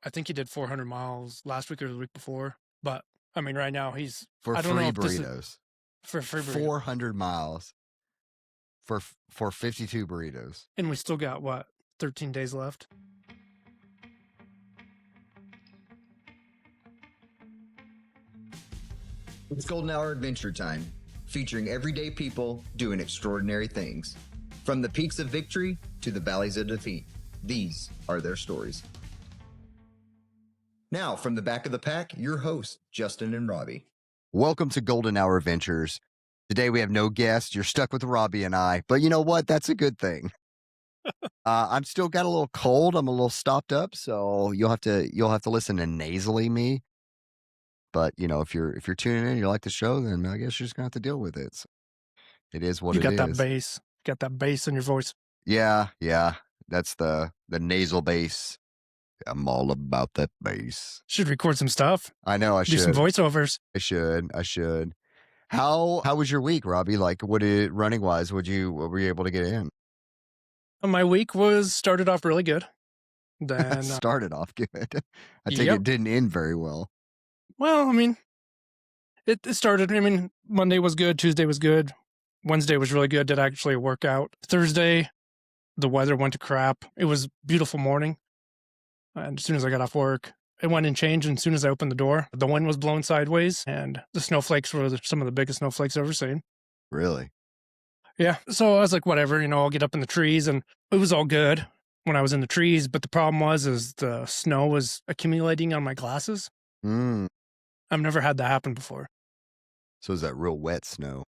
I think he did 400 miles last week or the week before. But I mean, right now For I don't know free if this is burritos. for free burrito. 400 miles for 52 burritos. And we still got what, 13 days left? It's Golden Hour Adventure Time, featuring everyday people doing extraordinary things. From the peaks of victory to the valleys of defeat, these are their stories. Now, from the back of the pack, your hosts, Justin and Robbie. Welcome to Golden Hour Adventures. Today we have no guest. You're stuck with Robbie and I, but you know what? That's a good thing. I'm still got a little cold. I'm a little stopped up, so you'll have to listen to nasally me. But you know, if you're tuning in, you like the show, then I guess you're just gonna have to deal with it. It is what You it got that is. bass. Got that bass in your voice. Yeah. That's the nasal bass. I'm all about that bass. Should record some stuff. I know I Do some should. voiceovers. I should. How was your week, Robbie? Like, running wise? What were you able to get in? My week started off really good. Then Started off good. I think Yep. it didn't end very well. Well, I mean, it started. I mean, Monday was good. Tuesday was good. Wednesday was really good. Did actually a workout. Thursday, the weather went to crap. It was a beautiful morning. And as soon as I got off work, it went and changed. And as soon as I opened the door, the wind was blowing sideways and the snowflakes were some of the biggest snowflakes I've ever seen. Really? Yeah. So I was like, whatever, I'll get up in the trees, and it was all good when I was in the trees. But the problem is the snow was accumulating on my glasses. I've never had that happen before. So is that real wet snow?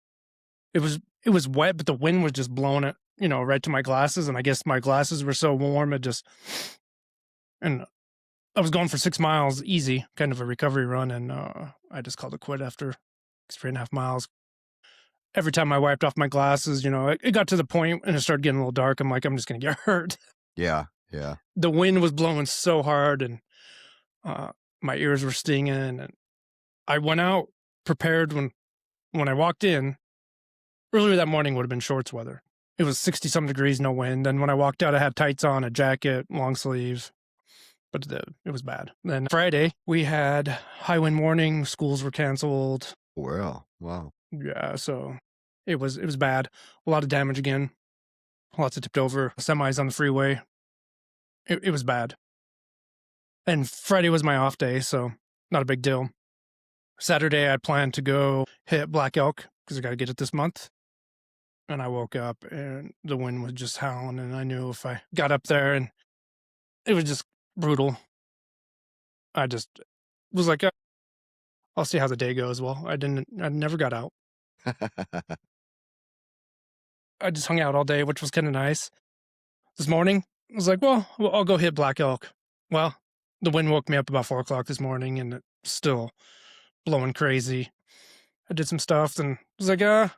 It was wet, but the wind was just blowing it, right to my glasses. And I guess my glasses were so warm, and I was going for 6 miles easy, kind of a recovery run. And I just called it quit after 3.5 miles. Every time I wiped off my glasses, it got to the point and it started getting a little dark. I'm like, I'm just going to get hurt. Yeah. The wind was blowing so hard, and my ears were stinging. And I went out prepared when I walked in. Earlier that morning would have been shorts weather. It was 60-some degrees, no wind. And when I walked out, I had tights on, a jacket, long sleeves. But it was bad. Then Friday, we had high wind warning. Schools were canceled. Well, wow. Yeah, so it was bad. A lot of damage again. Lots of tipped over semis on the freeway. It was bad. And Friday was my off day, so not a big deal. Saturday, I planned to go hit Black Elk because I got to get it this month. And I woke up and the wind was just howling, and I knew if I got up there, and it was just brutal. I just was like, I'll see how the day goes. Well, I never got out. I just hung out all day, which was kind of nice. This morning, I was like, well, I'll go hit Black Elk. Well, the wind woke me up about 4 o'clock this morning, and it's still blowing crazy. I did some stuff and was like,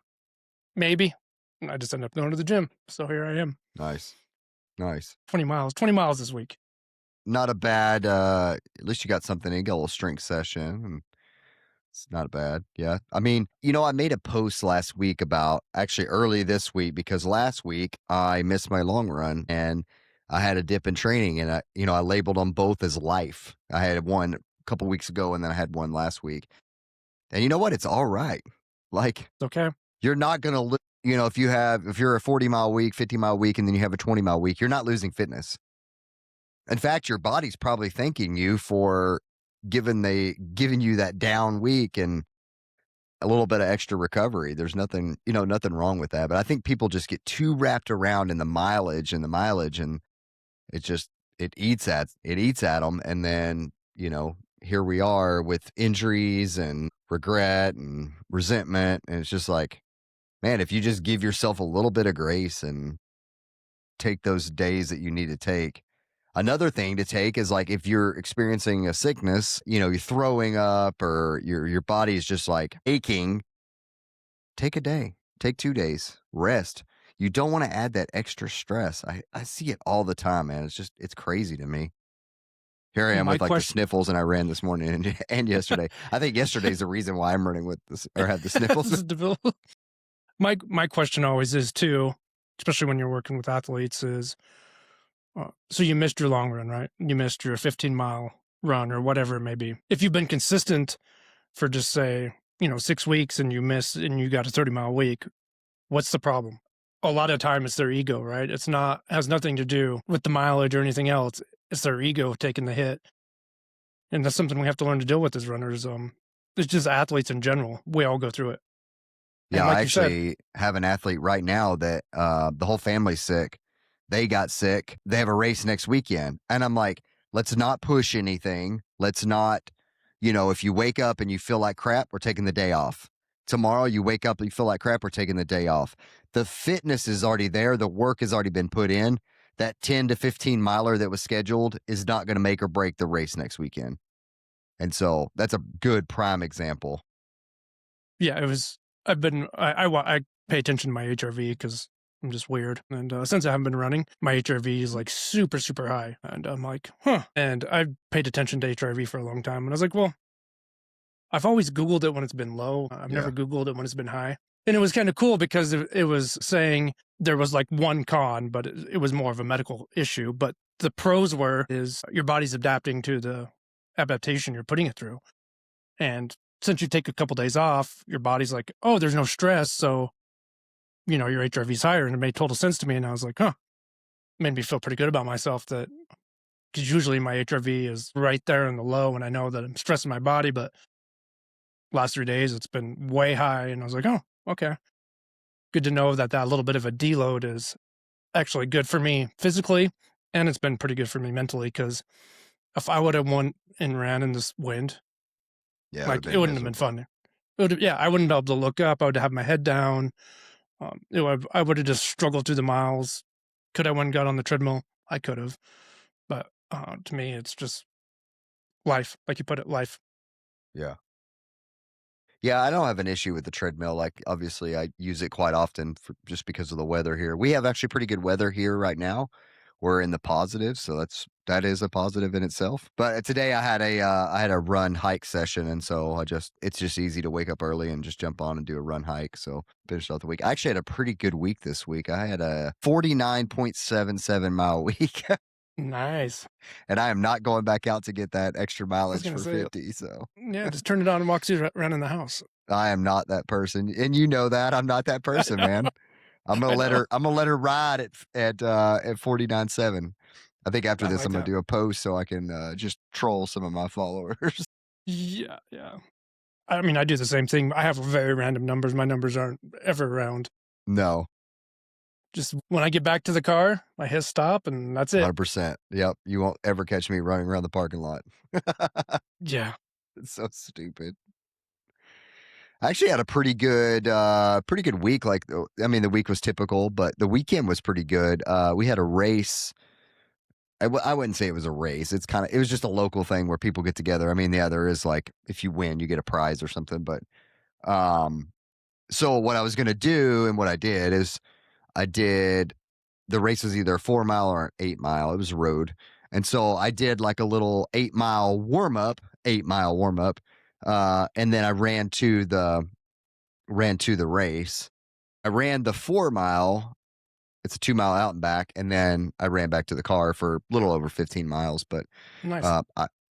maybe. And I just ended up going to the gym. So here I am. Nice. 20 miles this week. Not a bad, at least you got something in, you got a little strength session, and it's not bad. Yeah. I mean, I made a post last week actually early this week, because last week I missed my long run and I had a dip in training, and I labeled them both as life. I had one a couple weeks ago, and then I had one last week. And you know what? It's all right. Like, It's okay. You're not going to, if you're a 40-mile week, 50-mile week, and then you have a 20-mile week, you're not losing fitness. In fact, your body's probably thanking you for giving you that down week and a little bit of extra recovery. There's nothing wrong with that. But I think people just get too wrapped around in the mileage, and it eats at them. And then, here we are with injuries and regret and resentment. And it's just like, man, if you just give yourself a little bit of grace and take those days that you need to take. Another thing to take is, like, if you're experiencing a sickness, you're throwing up or your body is just like aching, take a day, take 2 days, rest. You don't want to add that extra stress. I see it all the time, man. It's crazy to me. Here I am with the sniffles, and I ran this morning and yesterday. I think yesterday's the reason why I'm running with this, or had the sniffles. My question always is too, especially when you're working with athletes, is so you missed your long run, right? You missed your 15-mile run or whatever it may be. If you've been consistent for just say, 6 weeks and you miss and you got a 30-mile week, what's the problem? A lot of time it's their ego, right? Has nothing to do with the mileage or anything else. It's their ego taking the hit. And that's something we have to learn to deal with as runners. It's just athletes in general. We all go through it. Yeah, And like I you said, actually have an athlete right now that the whole family's sick. They got sick. They have a race next weekend. And I'm like, let's not push anything. Let's not, if you wake up and you feel like crap, we're taking the day off. Tomorrow you wake up and you feel like crap, we're taking the day off. The fitness is already there. The work has already been put in. That 10 to 15 miler that was scheduled is not going to make or break the race next weekend. And so that's a good prime example. yeah, I pay attention to my HRV because I'm just weird. And since I haven't been running, my HRV is like super, super high. And I'm like, huh. And I've paid attention to HRV for a long time. And I was like, well, I've always Googled it when it's been low. I've never Googled it when it's been high. And it was kind of cool because it was saying there was like one con, but it was more of a medical issue. But the pros is your body's adapting to the adaptation you're putting it through. And since you take a couple days off, your body's like, oh, there's no stress. So, your HRV's higher. And it made total sense to me. And I was like, huh, made me feel pretty good about myself because usually my HRV is right there in the low and I know that I'm stressing my body, but last 3 days it's been way high. And I was like, oh, okay. Good to know that little bit of a deload is actually good for me physically. And it's been pretty good for me mentally because if I would have won and ran in this wind, Yeah, like it wouldn't have been fun. I wouldn't be able to look up. I would have my head down. I would have just struggled through the miles. Could I went and got on the treadmill? I could have. But to me, it's just life. Like you put it, life. Yeah. Yeah, I don't have an issue with the treadmill. Like, obviously, I use it quite often just because of the weather here. We have actually pretty good weather here right now. We're in the positive, so that is a positive in itself. But today I had a run hike session, and so it's just easy to wake up early and just jump on and do a run hike. So finished out the week. I actually had a pretty good week this week. I had a 49.77 mile week. Nice. And I am not going back out to get that extra mileage for 50. So yeah, just turn it on and walk around in the house. I am not that person, and you know that I'm not that person, man. I'm gonna let her ride at 49.7. I think after this, I'm gonna do a post so I can just troll some of my followers. Yeah. I mean, I do the same thing. I have very random numbers. My numbers aren't ever around. No. Just when I get back to the car, I hit stop and that's it. 100%. Yep. You won't ever catch me running around the parking lot. Yeah. It's so stupid. I actually had a pretty good week. Like, I mean, the week was typical, but the weekend was pretty good. We had a race. I wouldn't say it was a race. It was just a local thing where people get together. I mean, yeah, there is like, if you win, you get a prize or something. But, so what I was going to do and what I did is the race was either a 4 mile or an 8 mile. It was a road. And so I did like a little 8 mile warm up. And then I ran to the race. I ran the 4 mile. It's a 2 mile out and back. And then I ran back to the car for a little over 15 miles. But nice.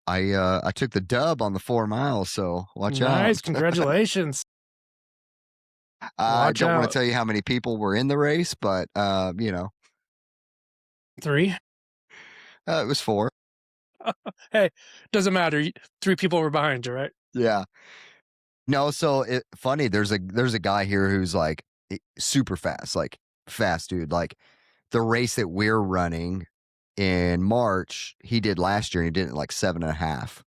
I took the dub on the 4 miles. So watch out. Nice. Congratulations. I don't want to tell you how many people were in the race, but 3. It was 4. Hey, doesn't matter. 3 people were behind you, right? Yeah. No, so funny. There's a guy here who's like super fast, like fast dude. Like the race that we're running in March, he did last year and he did it in like 7.5.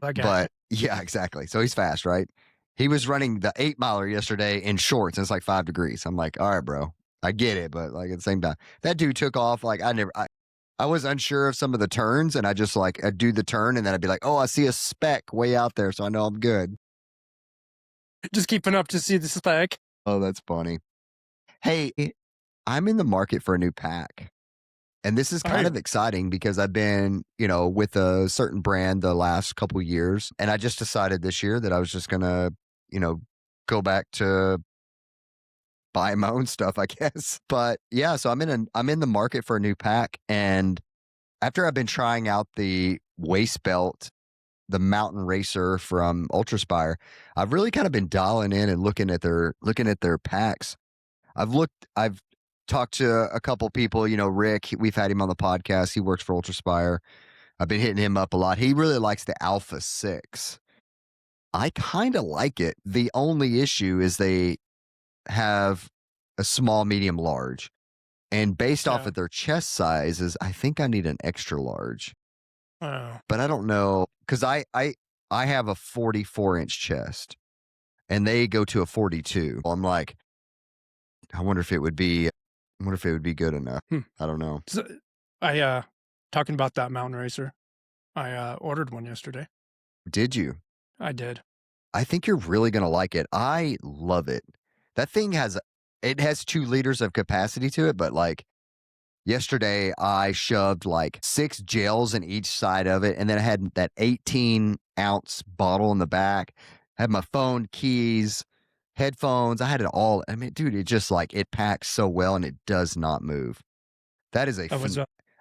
But yeah, exactly. So he's fast, right? He was running the 8 miler yesterday in shorts and it's like 5 degrees. I'm like, all right, bro, I get it. But like at the same time, that dude took off. Like I was unsure of some of the turns and I just like, I'd do the turn and then I'd be like, oh, I see a speck way out there. So I know I'm good. Just keeping up to see the speck. Oh, that's funny. Hey, I'm in the market for a new pack. And this is kind of exciting because I've been, with a certain brand the last couple of years. And I just decided this year that I was just going to, go back to buying my own stuff, I guess. But yeah, so I'm in the market for a new pack. And after I've been trying out the waist belt, the Mountain Racer from Ultraspire, I've really kind of been dialing in and looking at their packs. I've talked to a couple people, Rick, we've had him on the podcast. He works for Ultraspire. I've been hitting him up a lot. He really likes the Alpha 6. I kind of like it. The only issue is they have a small, medium, large. And based off of their chest sizes, I think I need an extra large. Oh. But I don't know, because I have a 44-inch chest, and they go to a 42. I'm like, I wonder if it would be good enough. I don't know. So, talking about that Mountain Racer, I ordered one yesterday. Did you? I did. I think you're really going to like it. I love it. That thing has 2 liters of capacity to it, but like yesterday I shoved like 6 gels in each side of it. And then I had that 18-ounce bottle in the back, had my phone, keys, headphones. I had it all. I mean, dude, it just like, it packs so well and it does not move. That is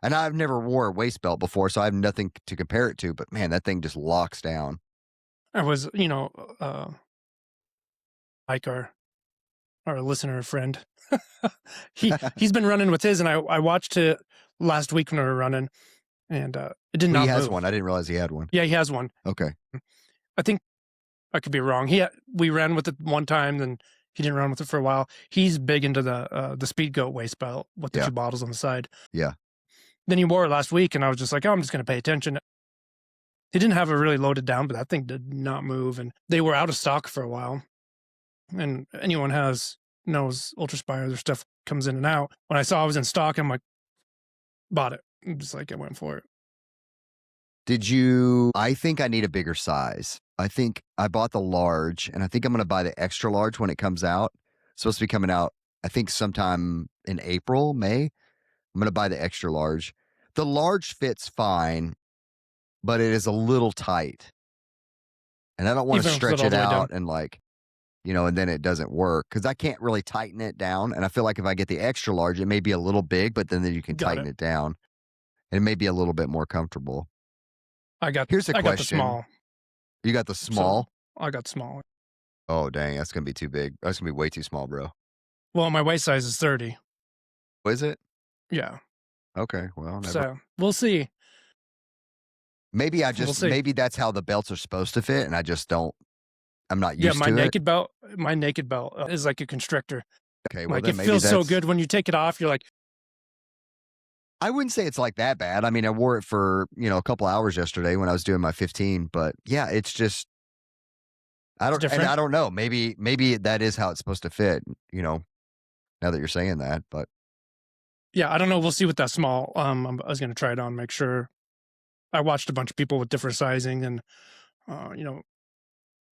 and I've never wore a waist belt before, so I have nothing to compare it to, but man, that thing just locks down. I was, Pike, our listener friend, he's been running with his, and I watched it last week when we were running, and it did not move. He has one. I didn't realize he had one. Yeah, he has one. Okay. I think I could be wrong. We ran with it one time, then he didn't run with it for a while. He's big into the Speed Goat waist belt with the 2 bottles on the side. Yeah. Then he wore it last week, and I was just like, oh, I'm just going to pay attention. He didn't have it really loaded down, but that thing did not move, and they were out of stock for a while. And anyone knows Ultraspire, their stuff comes in and out. When I saw it was in stock, I'm like, bought it. I'm just like, I went for it. I think I need a bigger size. I think I bought the large, and I think I'm going to buy the extra large when it comes out. It's supposed to be coming out, I think, sometime in April, May. I'm going to buy the extra large. The large fits fine, but it is a little tight. And I don't want to stretch it out and like, and then it doesn't work, because I can't really tighten it down. And I feel like if I get the extra large, it may be a little big, but then you can tighten it down. And it may be a little bit more comfortable. Here's a question. I got the small. You got the small? So I got small. Oh, dang. That's going to be too big. That's going to be way too small, bro. Well, my waist size is 30. Is it? Yeah. Okay. Well, so we'll see. Maybe maybe that's how the belts are supposed to fit, and I'm not used to it. My naked belt is like a constrictor. Okay. Well, like it feels so good when you take it off. You're like, I wouldn't say it's like that bad. I mean, I wore it for, a couple hours yesterday when I was doing my 15, but yeah, it's just, I don't know. Maybe that is how it's supposed to fit, now that you're saying that, but. Yeah, I don't know. We'll see with that small. I was going to try it on, make sure. I watched a bunch of people with different sizing, and,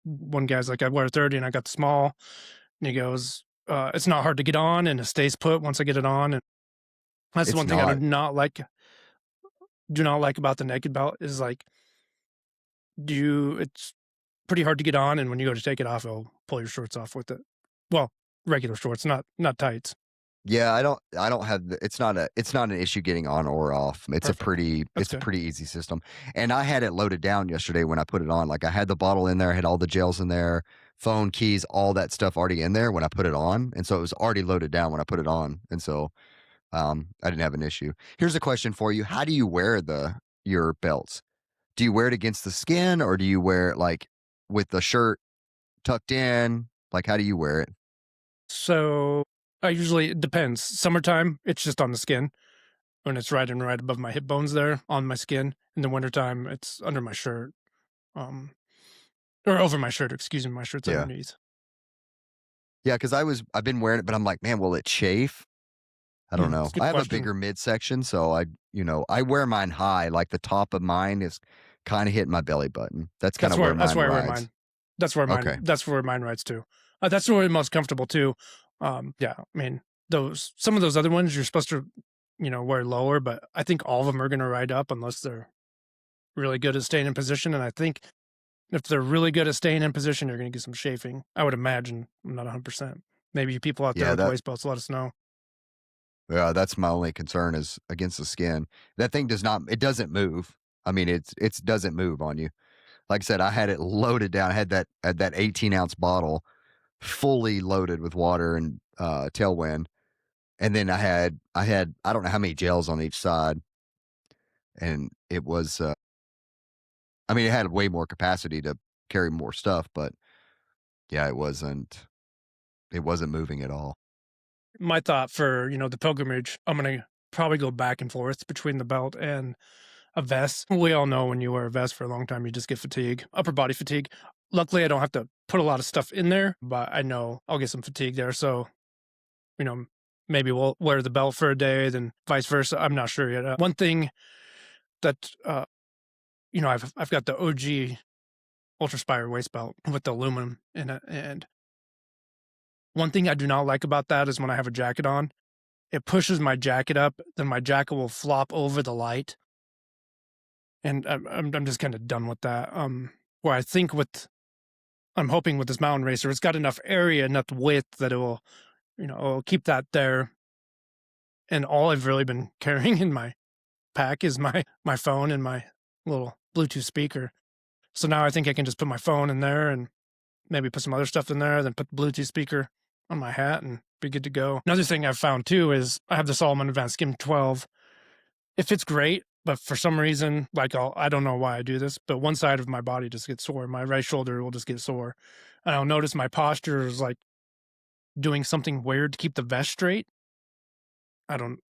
one guy's like, I wear 30 and I got the small, and he goes, it's not hard to get on, and it stays put once I get it on. And that's the one thing I do not like about the naked belt is like, it's pretty hard to get on, and when you go to take it off, it'll pull your shorts off with it. Well, regular shorts, not tights. Yeah, I don't have it's not an issue getting on or off. It's Perfect. a pretty easy system. And I had it loaded down yesterday when I put it on. Like, I had the bottle in there, I had all the gels in there, phone, keys, all that stuff already in there when I put it on. And so it was already loaded down when I put it on. And so I didn't have an issue. Here's a question for you. How do you wear your belts? Do you wear it against the skin, or do you wear it like with the shirt tucked in? Like, how do you wear it? So it depends. Summertime, it's just on the skin. When it's right above my hip bones there on my skin. In the wintertime, it's under my shirt. Or over my shirt, excuse me. My shirt's underneath. Yeah, because I've been wearing it, but I'm like, man, will it chafe? I don't know. I have a bigger midsection, so I wear mine high. Like, the top of mine is kind of hitting my belly button. That's kind of where mine rides. That's where mine rides too. That's where it's most comfortable too. Yeah, I mean, some of those other ones you're supposed to, wear lower, but I think all of them are going to ride up unless they're really good at staying in position. And I think if they're really good at staying in position, you're going to get some chafing. I would imagine. I'm not 100%. Maybe you people out there with waist belts, let us know. Yeah, that's my only concern is against the skin. That thing doesn't move. I mean, it's doesn't move on you. Like I said, I had it loaded down. I had that 18-ounce bottle fully loaded with water and tailwind. And then I don't know how many gels on each side. And it was I mean, it had way more capacity to carry more stuff, but yeah, it wasn't moving at all. My thought for, the pilgrimage, I'm going to probably go back and forth between the belt and a vest. We all know when you wear a vest for a long time, you just get fatigue, upper body fatigue. Luckily, I don't have to put a lot of stuff in there, but I know I'll get some fatigue there. So, you know, maybe we'll wear the belt for a day, then vice versa. I'm not sure yet. One thing that, I've got the OG Ultraspire waist belt with the aluminum in it. And one thing I do not like about that is when I have a jacket on, it pushes my jacket up, then my jacket will flop over the light. And I'm just kind of done with that. Where I think I'm hoping with this mountain racer, it's got enough area, enough width that it'll keep that there. And all I've really been carrying in my pack is my phone and my little Bluetooth speaker. So now I think I can just put my phone in there and maybe put some other stuff in there, then put the Bluetooth speaker on my hat and be good to go. Another thing I've found too is I have the Solomon Advanced Skim 12. It fits great, but for some reason, I don't know why I do this, but one side of my body just gets sore. My right shoulder will just get sore. And I'll notice my posture is like doing something weird to keep the vest straight. I don't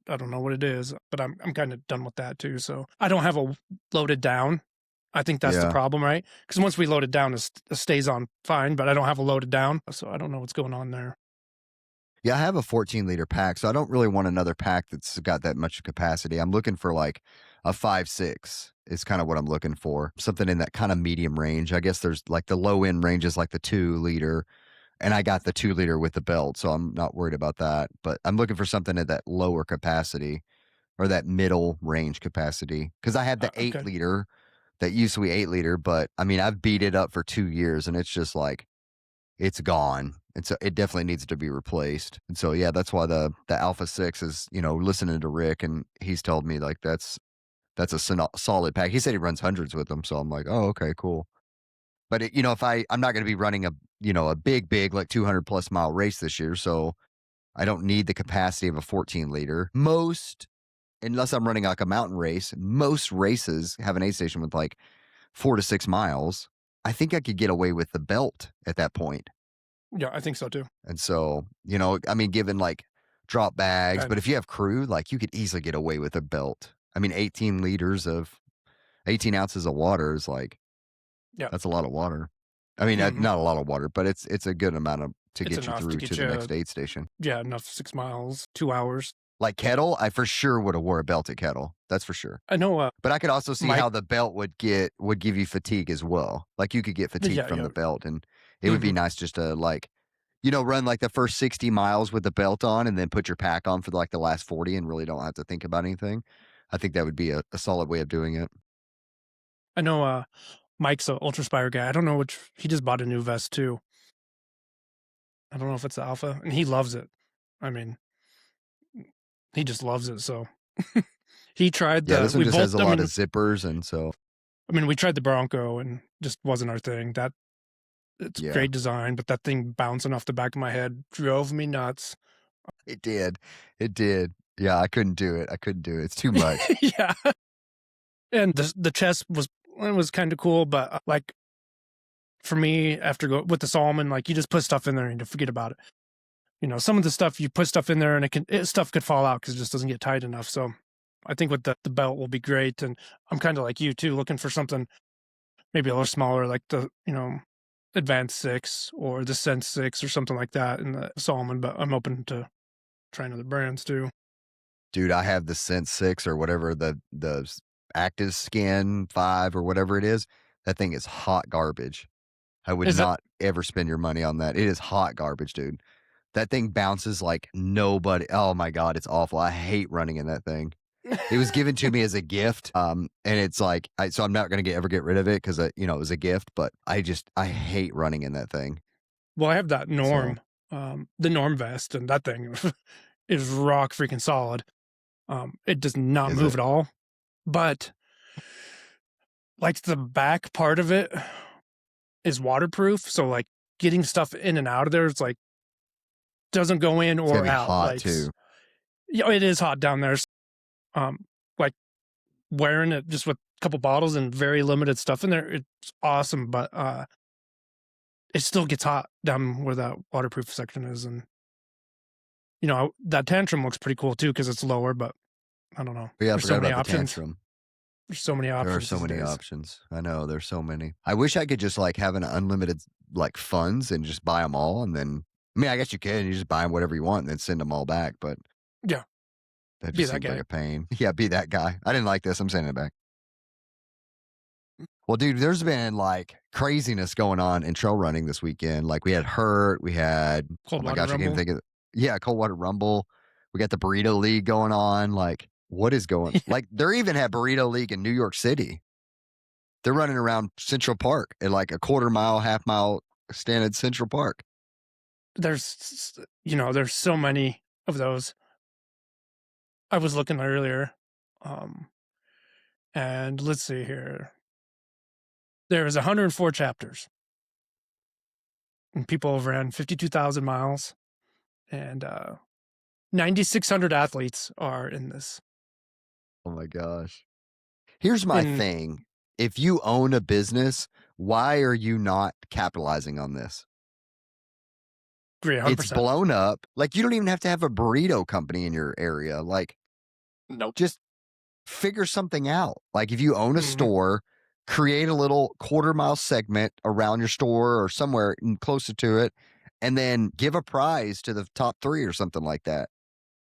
know what it is, but I'm kind of done with that too. So I don't have a loaded down. I think that's the Yeah. problem, right? Because once we load it down, it stays on fine, but I don't have a loaded down, so I don't know what's going on there. Yeah, I have a 14-liter pack, so I don't really want another pack that's got that much capacity. I'm looking for like a 5.6 is kind of what I'm looking for. Something in that kind of medium range. I guess there's like the low end range is like the 2-liter, and I got the 2-liter with the belt, so I'm not worried about that. But I'm looking for something at that lower capacity or that middle range capacity because I had the Okay. 8-liter that used to be 8-liter, but I mean, I've beat it up for 2 years and it's just like, it's gone. And so it definitely needs to be replaced. And so, yeah, that's why the Alpha 6 is, listening to Rick and he's told me like that's a solid pack. He said he runs hundreds with them. So I'm like, oh, okay, cool. But if I'm not going to be running a big, like 200 plus mile race this year. So I don't need the capacity of a 14-liter. Unless I'm running like a mountain race, most races have an aid station with like 4 to 6 miles. I think I could get away with the belt at that point. Yeah, I think so too. And so, I mean, given like drop bags, Okay. but if you have crew, like you could easily get away with a belt. I mean, 18 ounces of water is like, Yeah, that's a lot of water. I mean, Mhm. not a lot of water, but it's a good amount to It's get you enough to through get to the you- next aid station. Yeah, enough 6 miles, 2 hours. Like Kettle, I for sure would have wore a belt at Kettle. That's for sure. I know. But I could also see Mike- how the belt would give you fatigue as well. Like you could get fatigue Yeah, from yeah. the belt, and it would be nice just to like, run like the first 60 miles with the belt on, and then put your pack on for like the last 40, and really don't have to think about anything. I think that would be a solid way of doing it. I know. Mike's an Ultraspire guy. I don't know which. He just bought a new vest too. I don't know if it's the Alpha, and he loves it. I mean, he just loves it. So he tried the. Yeah, this one we just both, has a I lot mean, of zippers, and so I mean, we tried the Bronco and just wasn't our thing. It's Yeah. great design, but that thing bouncing off the back of my head drove me nuts. it did. Yeah, I couldn't do it. It's too much. Yeah. And the chest was kind of cool, but like for me, with the Solomon, like you just put stuff in there and you forget about it. Some of the stuff you put stuff in there and stuff could fall out because it just doesn't get tight enough. So I think with the belt will be great. And I'm kind of like you too, looking for something maybe a little smaller, like the, Advanced 6 or the Sense 6 or something like that in the Solomon, but I'm open to trying other brands too. Dude, I have the Sense 6 or whatever, the Active Skin 5 or whatever it is. That thing is hot garbage. I would Is that- not ever spend your money on that. It is hot garbage, dude. That thing bounces like nobody. Oh my God, it's awful. I hate running in that thing. It was given to me as a gift. And it's like, so I'm not going to ever get rid of it because, it was a gift, but I hate running in that thing. Well, I have that Norm, the Norm vest, and that thing is rock freaking solid. It does not Is move it? at all, but like the back part of it is waterproof. So like getting stuff in and out of there, it's like doesn't go in It's gonna or be out. hot Like, too. yeah, it is hot down there. Like wearing it just with a couple bottles and very limited stuff in there, it's awesome. But it still gets hot down where that waterproof section is, and that tantrum looks pretty cool too because it's lower. But I don't know. But yeah, I There's so forgot many about the options. tantrum. There's so many options. There are so these many days. options. I know there's so many. I wish I could just like have an unlimited like funds and just buy them all, and then I guess you can. You just buy them whatever you want and then send them all back. But Yeah, that be just that seems guy. like a pain. Yeah, be that guy. I didn't like this. I'm sending it back. Well, dude, there's been like craziness going on in trail running this weekend. Like we had Hurt, we had Coldwater I can't even Rumble. think of Coldwater Rumble. We got the Burrito League going on. Like, what is going? Like, they're even had Burrito League in New York City. They're running around Central Park at like a quarter mile, half mile stand at Central Park. There's so many of those. I was looking earlier, and let's see here. There is 104 chapters, and people ran 52,000 miles, and 9,600 athletes are in this. Oh my gosh. Here's my thing. If you own a business, why are you not capitalizing on this? Agree, 100%. It's blown up. Like, you don't even have to have a burrito company in your area. Like, nope. Just figure something out. Like, if you own a store, create a little quarter-mile segment around your store or somewhere closer to it, and then give a prize to the top 3 or something like that.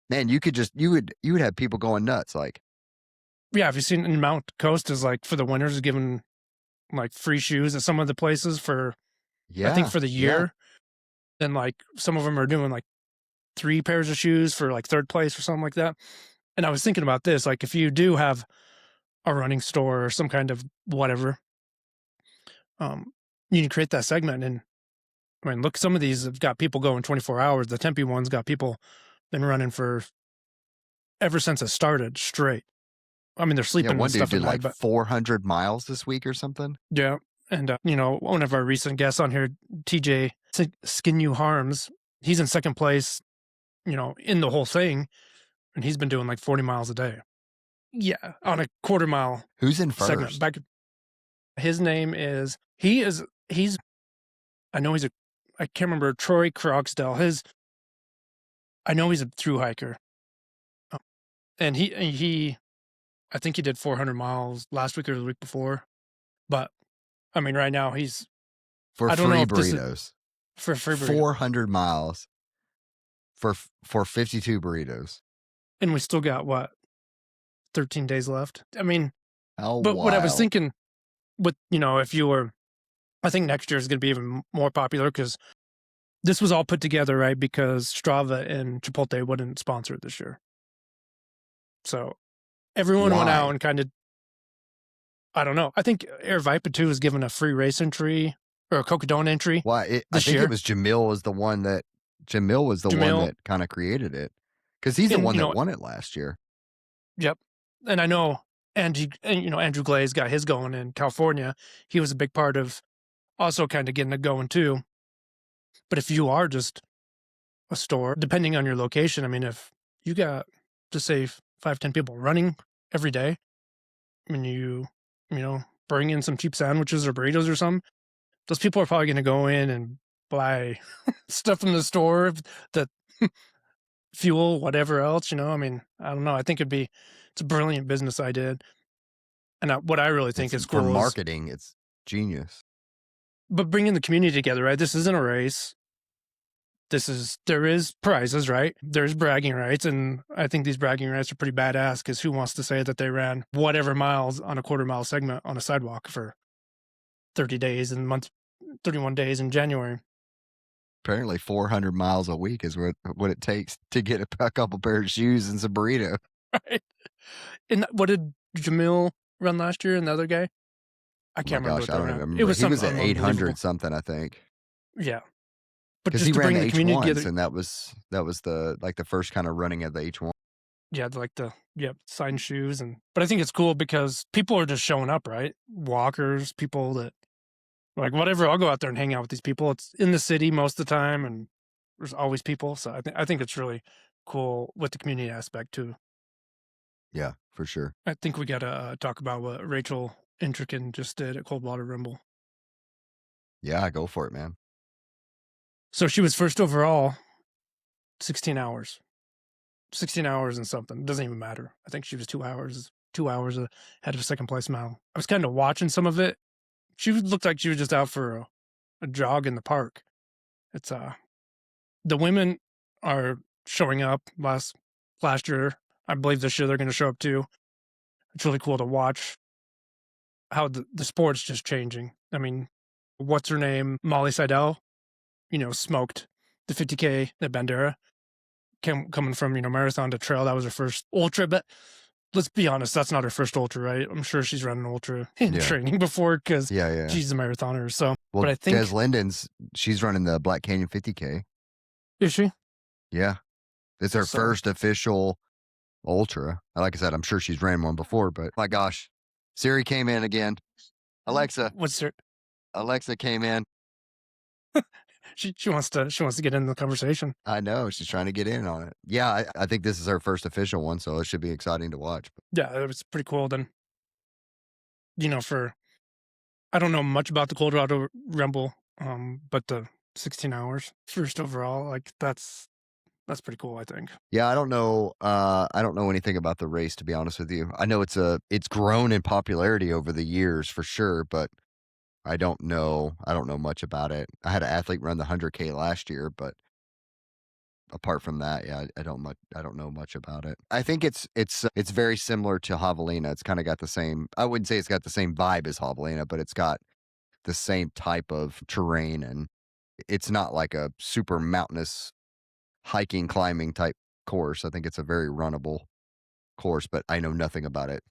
Man, you would have people going nuts. Like, yeah, have you seen in Mount Coast is like for the winners giving like free shoes at some of the places for I think for the year. And like some of them are doing like 3 pairs of shoes for like 3rd place or something like that. And I was thinking about this, like if you do have a running store or some kind of whatever, you can create that segment. And I mean, look, some of these have got people going 24 hours. The Tempe one's got people been running for ever since it started straight. I mean, they're sleeping. Yeah, one and dude stuff did like 400 miles this week or something. Yeah. And, one of our recent guests on here, TJ Skin You Harms, he's in 2nd place, in the whole thing. And he's been doing like 40 miles a day. Yeah. On a quarter mile. Who's in first? Segment. His name is, I know I can't remember, Troy Croxdell. I know he's a thru hiker. And he, I think he did 400 miles last week or the week before. But I mean, right now he's for I don't free know burritos. For free burritos. 400 miles for 52 burritos. And we still got 13 days left. I mean, but what I was thinking with, if you were, I think next year is going to be even more popular because this was all put together, right? Because Strava and Chipotle wouldn't sponsor it this year. So everyone went out and kind of, I don't know. I think Air Vipa 2 was given a free race entry or a Cocodona entry. I think it was Jamil was the one that kind of created it because he's the one that won it last year. Yep. And I know Andrew Glaze got his going in California. He was a big part of also kind of getting it going too. But if you are just a store, depending on your location, I mean, if you got, just say 5-10 people running every day, I mean, you bring in some cheap sandwiches or burritos or something, those people are probably going to go in and buy stuff from the store, that fuel, whatever else, I mean, I don't know. I think it's a brilliant business idea. And what I really think is cool for marketing, it's genius. But bringing the community together, right? This isn't a race. There is prizes, right? There's bragging rights. And I think these bragging rights are pretty badass because who wants to say that they ran whatever miles on a quarter mile segment on a sidewalk for 30 days and 31 days in January? Apparently 400 miles a week is what it takes to get a couple pair of shoes and some burrito. Right. And what did Jamil run last year and the other guy? I can't remember. Gosh, I don't remember. It was he was at 800 something, I think. Yeah. But because just he to ran bring the the community H1s, together, and that was the first kind of running of the H1. yeah, signed shoes. But I think it's cool because people are just showing up, right? Walkers, people that like whatever. I'll go out there and hang out with these people. It's in the city most of the time, and there's always people. So I think it's really cool with the community aspect too. Yeah, for sure. I think we gotta talk about what Rachel Intrican just did at Coldwater Rumble. Yeah, go for it, man. So she was first overall, 16 hours. 16 hours and something. Doesn't even matter. I think she was 2 hours ahead of second place Mal. I was kind of watching some of it. She looked like she was just out for a jog in the park. It's the women are showing up last year. I believe this year they're going to show up too. It's really cool to watch how the sport's just changing. I mean, what's her name? Molly Seidel, smoked the 50K at Bandera. Coming from, marathon to trail. That was her first ultra, but let's be honest, that's not her first ultra, right? I'm sure she's run an ultra in training before because Yeah. she's a marathoner. So, Well, but I think Des Linden's, she's running the Black Canyon 50K. is she? Yeah. It's her first official ultra. Like I said, I'm sure she's ran one before, but my gosh, Siri came in again. Alexa came in. She wants to get into the conversation. I know she's trying to get in on it. Yeah, I think this is her first official one, so it should be exciting to watch. Yeah, it was pretty cool. Then, I don't know much about the Colorado Rumble, but the 16 hours first overall, like that's pretty cool, I think. Yeah, I don't know. I don't know anything about the race, to be honest with you. I know it's grown in popularity over the years for sure, but I don't know much about it. I had an athlete run the 100K last year, but apart from that, yeah, I don't know much about it. I think it's very similar to Javelina. It's kind of got the same. I wouldn't say it's got the same vibe as Javelina, but it's got the same type of terrain, and it's not like a super mountainous hiking, climbing type course. I think it's a very runnable course, but I know nothing about it.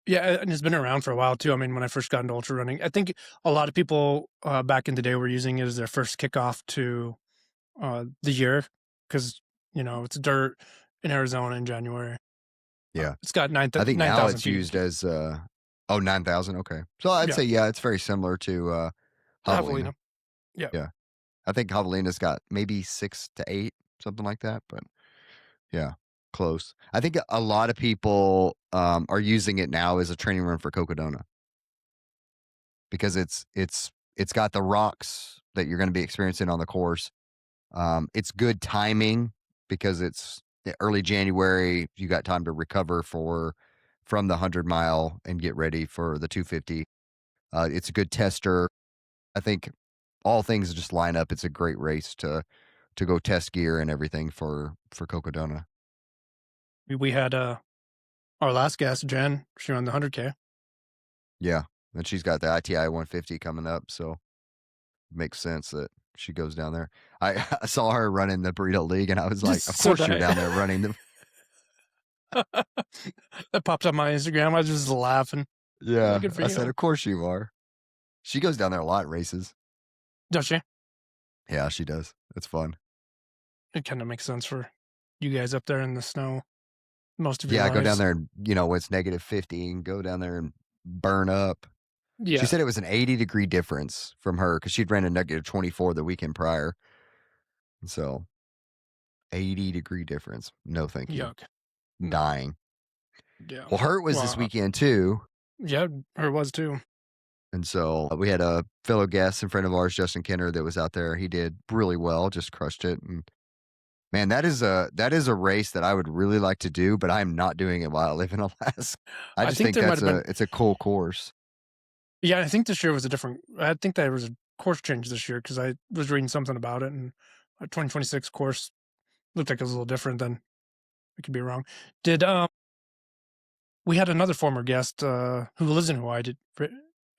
Yeah, and it's been around for a while too. I mean, when I first got into ultra running, I think a lot of people back in the day were using it as their first kickoff to the year because it's dirt in Arizona in January. Yeah, it's got 9,000. I think 9, now it's feet. used as 9,000. Okay, so I'd say it's very similar to Javelina. Yeah. I think Javelina's got maybe 6 to 8, something like that, but yeah, close. I think a lot of people are using it now as a training run for Cocodona because it's got the rocks that you're going to be experiencing on the course. It's good timing because it's early January. You got time to recover from the 100-mile and get ready for the 250. It's a good tester. I think all things just line up. It's a great race to go test gear and everything for Cocodona. We had our last guest, Jen. She ran the 100K. Yeah, and she's got the ITI 150 coming up, so it makes sense that she goes down there. I saw her running the Burrito League, and I was like, of course you're down there running the. That popped up my Instagram. I was just laughing. Yeah, I said, of course you are. She goes down there a lot in races. Does she? Yeah, she does. It's fun. It kind of makes sense for you guys up there in the snow. Most of your lives. Go down there and when it's -50 and go down there and burn up. Yeah. She said it was an 80-degree difference from her because she'd ran a -24 the weekend prior. And so 80-degree difference. No, thank you. Yuck. Dying. Yeah. Well, Hurt was this weekend too. Yeah, Hurt was too. And so we had a fellow guest and friend of ours, Justin Kenner, that was out there. He did really well, just crushed it. And man, that is a race that I would really like to do, but I'm not doing it while I live in Alaska. I just think it's a cool course. Yeah, I think this year was I think there was a course change this year because I was reading something about it, and a 2026 course looked like it was a little different than. I could be wrong. Did we had another former guest who lives in Hawaii? Did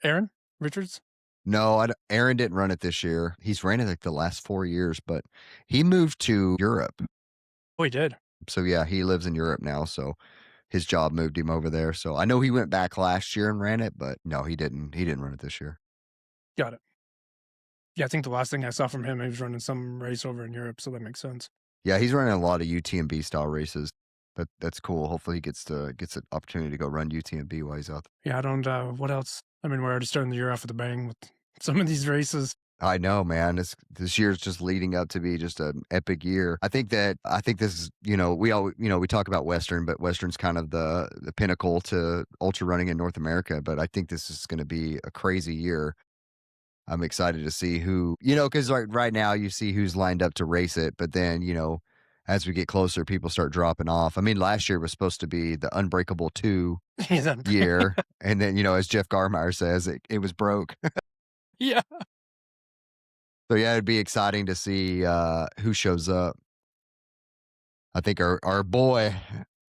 Aaron Richards? No, Aaron didn't run it this year. He's ran it like the last 4 years, but he moved to Europe. Oh, he did. So yeah, he lives in Europe now. So his job moved him over there. So I know he went back last year and ran it, but no, he didn't. He didn't run it this year. Got it. Yeah, I think the last thing I saw from him, he was running some race over in Europe, so that makes sense. Yeah, he's running a lot of UTMB style races. That's cool. Hopefully he gets an opportunity to go run UTMB while he's out Yeah, I don't, what else? I mean, we're already starting the year off with a bang with some of these races. there. I know, man. This year's just leading up to be just an epic year. I think this is, we talk about Western, but Western's kind of the pinnacle to ultra running in North America. But I think this is going to be a crazy year. I'm excited to see who, because right now you see who's lined up to race it, but then, as we get closer, people start dropping off. I mean, last year was supposed to be the Unbreakable 2 year. And then, as Jeff Garmeyer says, it was broke. Yeah. So yeah, it'd be exciting to see who shows up. I think our boy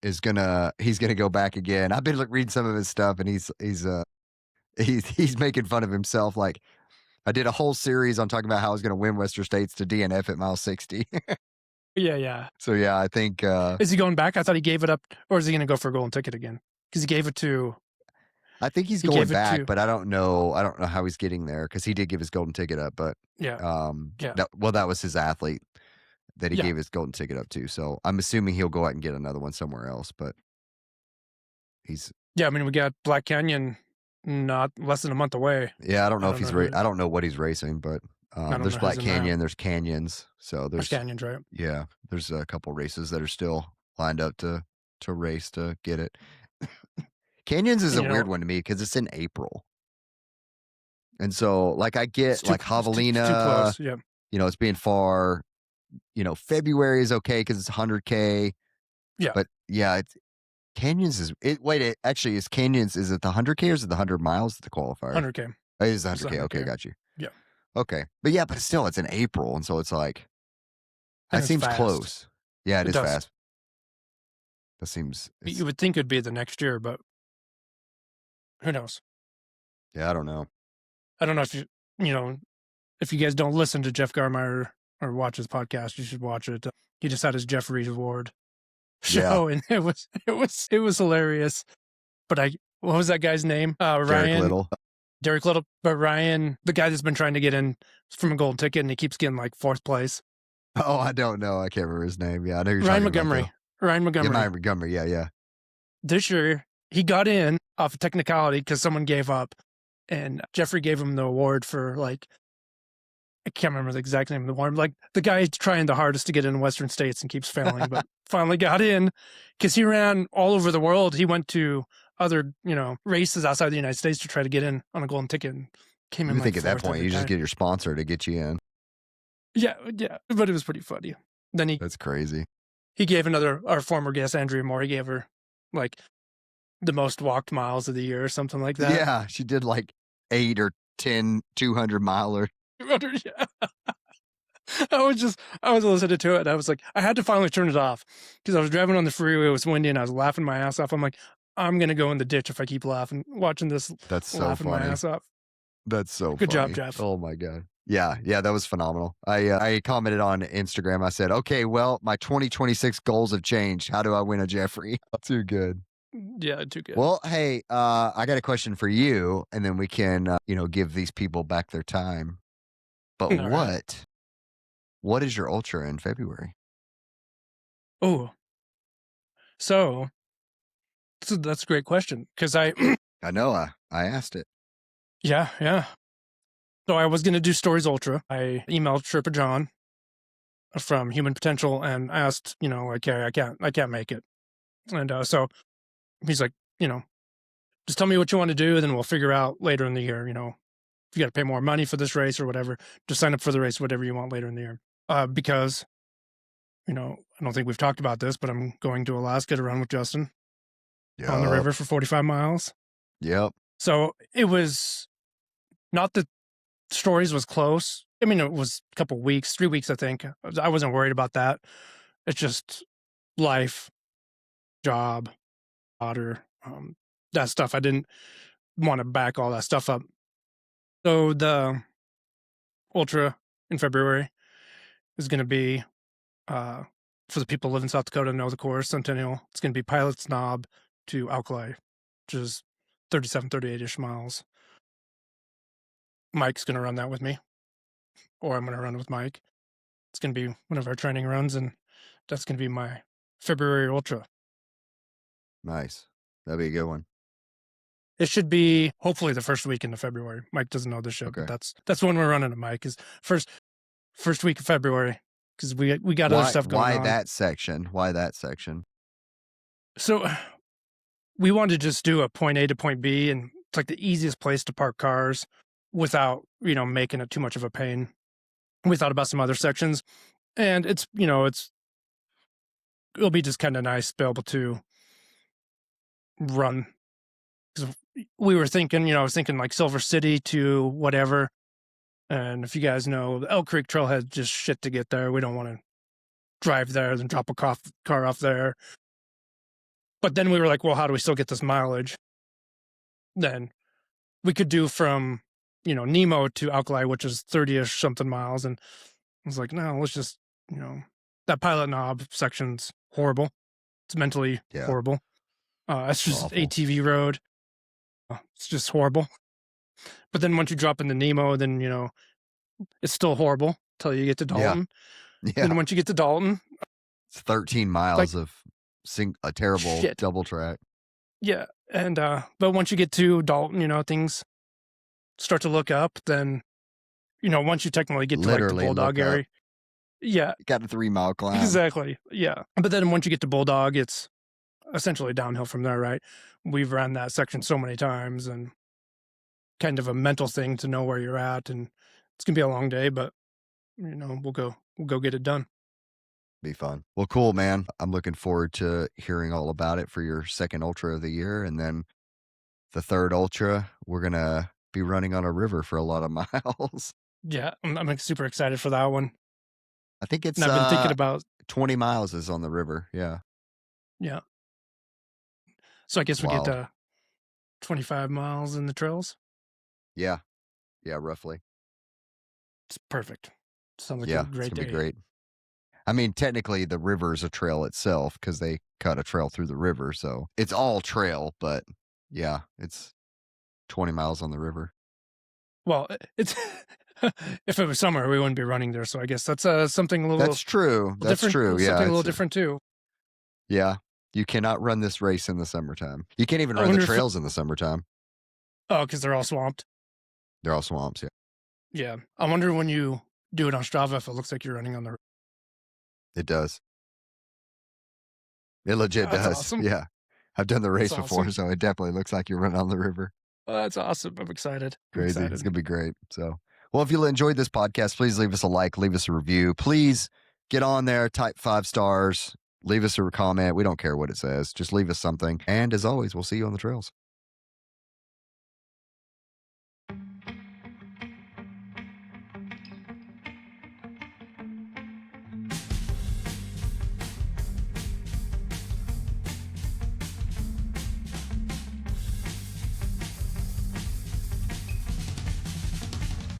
he's gonna go back again. I've been reading some of his stuff, and he's making fun of himself. Like, I did a whole series on talking about how I was going to win Western States to DNF at mile 60. Yeah. So yeah, I think Is he going back? I thought he gave it up, or is he going to go for a golden ticket again? Because he gave it to. I think he's going back, but I don't know how he's getting there, because he did give his golden ticket up. But yeah, that was his athlete that he gave his golden ticket up to. So I'm assuming he'll go out and get another one somewhere else. But I mean, we got Black Canyon not less than a month away. Yeah, I don't know if he's I don't know what he's racing, but there's Black Canyon, there's Canyons. So there's Canyons, right? Yeah, there's a couple races that are still lined up to race to get it. Canyons is a weird one to me because it's in April. And so I get Javelina, too close, yeah. It's being far. February is okay because it's 100K. Yeah. But yeah, Canyons is actually is Canyons, is it the 100K or is it the 100 miles at the qualifier? 100K. It is 100K. Okay, got you. Yeah. Okay. But yeah, but still it's in April, and so it's like that seems fast. Close. Yeah, it is does. fast. That seems You would think it'd be the next year, but who knows? Yeah, I don't know. I don't know if if you guys don't listen to Jeff Garmeyer or watch his podcast, you should watch it. He just had his Jeff Reed Award show, and it was hilarious. But what was that guy's name? Ryan. Derek Little. But Ryan, the guy that's been trying to get in from a golden ticket, and he keeps getting 4th place. Oh, I don't know. I can't remember his name. Yeah, I know you're Ryan talking Montgomery. about Ryan Montgomery. Yeah, Ryan Montgomery. Yeah. This year, he got in off of technicality because someone gave up, and Jeffrey gave him the award for I can't remember the exact name of the award. The guy trying the hardest to get in Western States and keeps failing, but finally got in because he ran all over the world. He went to other, races outside the United States to try to get in on a golden ticket, and came in. You think at that point you just get your sponsor to get you in? Yeah, but it was pretty funny. Then That's crazy. He gave our former guest Andrea Moore. He gave her the most walked miles of the year or something like that. Yeah, she did 8 or 10 200-miler. Yeah. I was listening to it, and I was I had to finally turn it off because I was driving on the freeway. It was windy, and I was laughing my ass off. I'm I'm gonna go in the ditch if I keep watching this. That's so laughing funny. my ass off. That's so good funny. job, Jeff. Oh my god. Yeah, that was phenomenal. I commented on Instagram. I said, okay, well, my 2026 goals have changed. How do I win a Jeffrey? Too good. Yeah, too good. Well, hey, I got a question for you, and then we can, give these people back their time. But what is your ultra in February? Oh, so that's a great question because I know I asked it. Yeah. So I was going to do Stories Ultra. I emailed Sherpa John from Human Potential and asked, I can't make it. And so he's like, just tell me what you want to do, then we'll figure out later in the year, if you got to pay more money for this race or whatever, just sign up for the race, whatever you want later in the year. Because, I don't think we've talked about this, but I'm going to Alaska to run with Justin on the river for 45 miles. Yep. So it was not that Stories was close. I mean, it was a couple weeks, 3 weeks, I think. I wasn't worried about that. It's just life, job, daughter, that stuff. I didn't want to back all that stuff up. So the ultra in February is going to be, for the people who live in South Dakota know the course, Centennial. It's going to be Pilot's Knob to Alkali, which is 37, 38-ish miles. Mike's going to run that with me, or I'm going to run with Mike. It's going to be one of our training runs, and that's going to be my February ultra. Nice. That'd be a good one. It should be hopefully the first weekend of February. Mike doesn't know this shit, Okay. but that's when we're running it, Mike, is first week of February, because we got other stuff going on. Why that section? Why that section? So we wanted to just do a point A to point B, and it's like the easiest place to park cars without, making it too much of a pain. We thought about some other sections, and it'll be just kind of nice to be able to run. 'Cause we were thinking, I was thinking like Silver City to whatever. And if you guys know, the Elk Creek Trailhead just shit to get there. We don't want to drive there, then drop a car off there. But then we were like, well, how do we still get this mileage? Then we could do from, Nemo to Alkali, which is 30-ish something miles. And I was like, no, let's just, that Pilot Knob section's horrible. It's mentally horrible. It's just awful. ATV road. It's just horrible. But then once you drop into Nemo, then, it's still horrible until you get to Dalton. Yeah. And once you get to Dalton, it's 13 miles of a terrible shit. Double track. Yeah. And, but once you get to Dalton, things start to look up. Then, once you technically get to like the Bulldog area. Yeah. Got a 3-mile climb. Exactly. Yeah. But then once you get to Bulldog, it's essentially downhill from there, right? We've ran that section so many times, and kind of a mental thing to know where you're at. And it's going to be a long day, but, we'll go get it done. Be fun. Well, cool, man. I'm looking forward to hearing all about it for your second ultra of the year. And then the third ultra, we're going to be running on a river for a lot of miles. Yeah. I'm super excited for that one. I think it's, and I've been thinking about 20 miles is on the river. Yeah. Yeah. So I guess we get 25 miles in the trails. Yeah. Yeah, roughly. It's perfect. Sounds like Yeah, a great it's gonna day. be great. I mean, technically the river is a trail itself because they cut a trail through the river. So it's all trail, but yeah, it's 20 miles on the river. Well, it's if it was summer, we wouldn't be running there. So I guess that's something a little. That's true. That's different, true. Yeah. Something a little different too. Yeah. You cannot run this race in the summertime. You can't even run the trails in the summertime. Oh, because they're all swamped. They're all swamps. Yeah. Yeah. I wonder when you do it on Strava if it looks like you're running on the. It does. It legit That's does. awesome. Yeah. I've done the race That's before, awesome. so it definitely looks like you're running on the river. That's awesome. I'm excited. Crazy. It's going to be great. So, well, if you enjoyed this podcast, please leave us a like, leave us a review. Please get on there, type 5 stars, leave us a comment. We don't care what it says. Just leave us something. And as always, we'll see you on the trails.